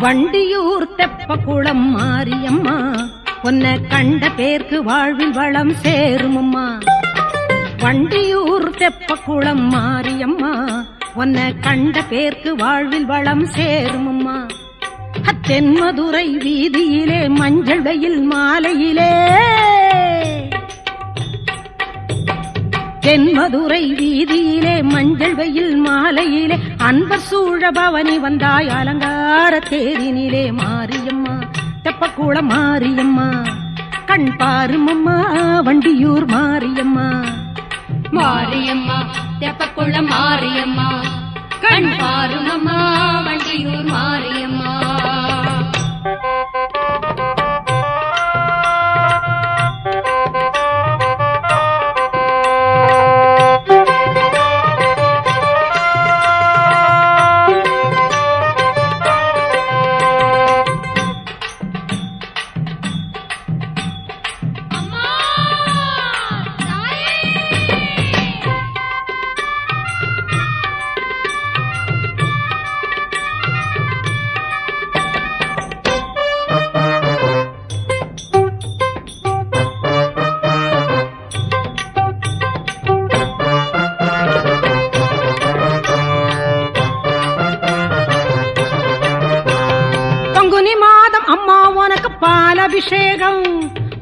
வண்டியூர் தெப்பக்குளம் மாரியம்மா உன்னை கண்ட பேர்க்கு வாழ்வில் வளம் சேருமம்மா. வண்டியூர் தெப்பக்குளம் மாரியம்மா உன்னை கண்ட பேர்க்கு வாழ்வில் வளம் சேருமம்மா. தென்மதுரை வீதியிலே மஞ்சள் வெயில் மாலையிலே, தென்மதுரை வீதியிலே மஞ்சள் வெயில் மாலையிலே அன்பர் சூழ பவனி வந்தாய் அலங்கார தேரினிலே. மாரியம்மா தெப்பக்குளம் மாரியம்மா கண் பாருமம்மா வண்டியூர் மாரியம்மா. மாரியம்மா தெப்பக்குளம் மாரியம்மா கண் பாருமம்மா வண்டியூர் மாரியம்மா. அம்மா உனக்கு பாலபிஷேகம்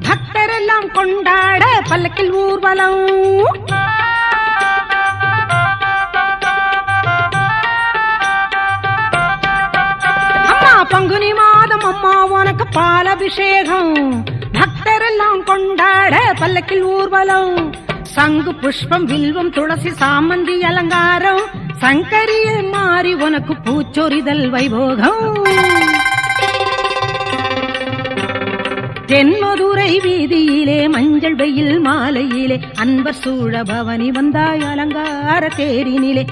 பக்தரெல்லாம் கொண்டாட பல்லக்கில் ஊர்வலம். அம்மா பங்குனி மாதம் அம்மா உனக்கு பாலபிஷேகம் பக்தரெல்லாம் கொண்டாட பல்லக்கில் ஊர்வலம். சங்கு புஷ்பம் வில்வம் துளசி சாமந்தி அலங்காரம் சங்கரியே மாறி உனக்கு பூச்சொரிதல் வைபோகம். தென்மதுரை வீதியிலே மஞ்சள் வெயில் மாலையிலே அன்பர் சூழ பவனி வந்தாய் அலங்கார தேரினிலே.